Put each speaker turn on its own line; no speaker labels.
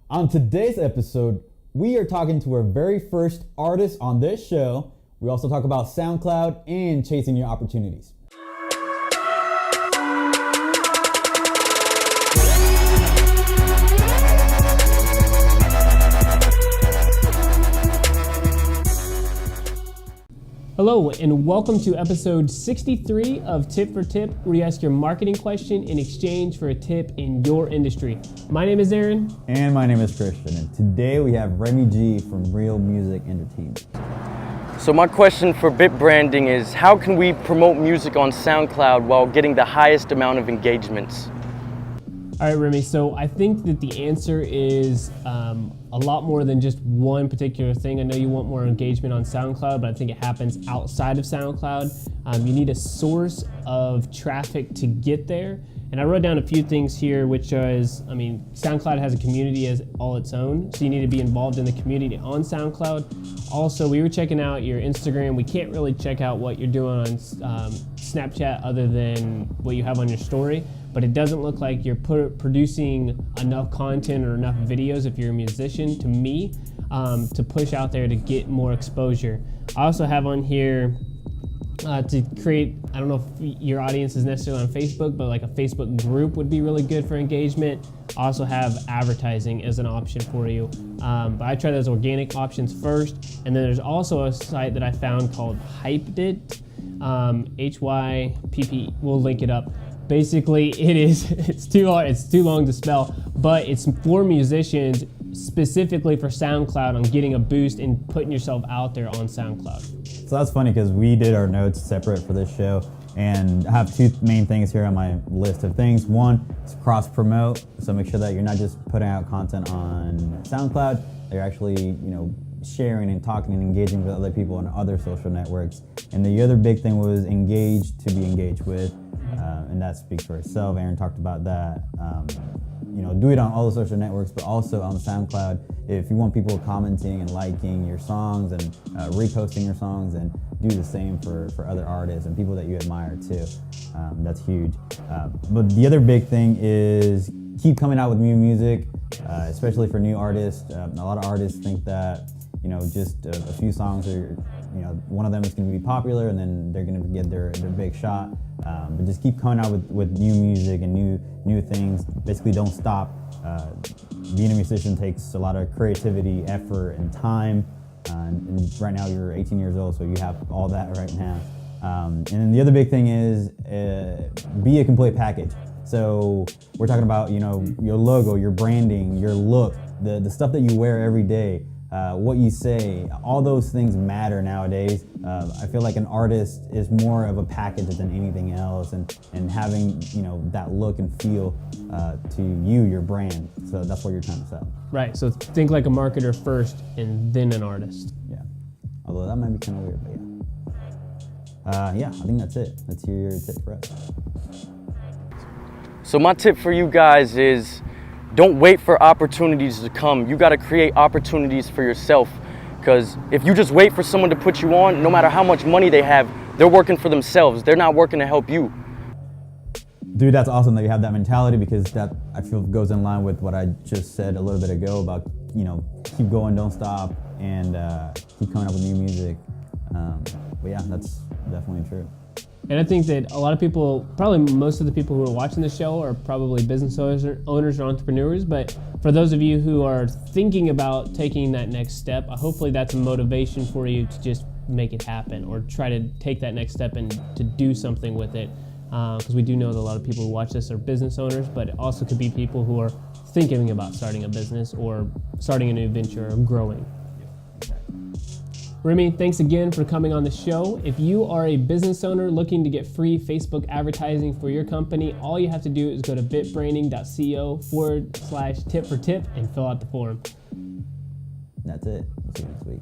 On today's episode, we are talking to our very first artist on this show. We also talk about SoundCloud and chasing your opportunities.
Hello, and welcome to episode 63 of Tip for Tip, where you ask your marketing question in exchange for a tip in your industry. My name is Aaron.
And my name is Christian. And today we have Remy G from Real Music Entertainment.
So my question for BitBranding is, how can we promote music on SoundCloud while getting the highest amount of engagements?
All right, Remy, so I think that the answer is a lot more than just one particular thing. I know you want more engagement on SoundCloud, but I think it happens outside of SoundCloud. You need a source of traffic to get there. And I wrote down a few things here, which is, SoundCloud has a community as all its own, so you need to be involved in the community on SoundCloud. Also, we were checking out your Instagram. We can't really check out what you're doing on Snapchat other than what you have on your story, but it doesn't look like you're producing enough content or enough videos if you're a musician, to me, to push out there to get more exposure. I also have on here to create, I don't know if your audience is necessarily on Facebook, but like a Facebook group would be really good for engagement. I also have advertising as an option for you. But I try those organic options first. And then there's also a site that I found called Hyped, Hypp, we'll link it up. Basically, it's too long to spell, but it's for musicians, specifically for SoundCloud, on getting a boost and putting yourself out there on SoundCloud.
So that's funny because we did our notes separate for this show, and I have two main things here on my list of things. One is cross promote, so make sure that you're not just putting out content on SoundCloud, that you're actually, sharing and talking and engaging with other people on other social networks. And the other big thing was engage to be engaged with, and that speaks for itself. Aaron talked about that. Do it on all the social networks, but also on SoundCloud. If you want people commenting and liking your songs and reposting your songs, and do the same for other artists and people that you admire too. That's huge. But the other big thing is keep coming out with new music, especially for new artists. A lot of artists think that just a few songs are, one of them is going to be popular and then they're going to get their big shot. But just keep coming out with new music and new things. Basically, don't stop. Being a musician takes a lot of creativity, effort, and time. And right now you're 18 years old, so you have all that right now. And then the other big thing is be a complete package. So we're talking about your logo, your branding, your look, the stuff that you wear every day. What you say, all those things matter nowadays. I feel like an artist is more of a package than anything else, and having that look and feel to your brand. So that's what you're trying to sell.
Right, so think like a marketer first and then an artist.
Yeah, although that might be kind of weird, but yeah. I think that's it. That's your tip for us.
So my tip for you guys is, don't wait for opportunities to come. You got to create opportunities for yourself, because if you just wait for someone to put you on, no matter how much money they have, they're working for themselves. They're not working to help you.
Dude, that's awesome that you have that mentality, because that, I feel, goes in line with what I just said a little bit ago about, keep going, don't stop, and keep coming up with new music. But yeah, that's definitely true.
And I think that a lot of people, probably most of the people who are watching the show are probably business owners or entrepreneurs, but for those of you who are thinking about taking that next step, hopefully that's a motivation for you to just make it happen, or try to take that next step and to do something with it. Because we do know that a lot of people who watch this are business owners, but it also could be people who are thinking about starting a business or starting a new venture or growing. Remy, thanks again for coming on the show. If you are a business owner looking to get free Facebook advertising for your company, all you have to do is go to bitbranding.co/tip for tip and fill out the form.
That's it. See you next week.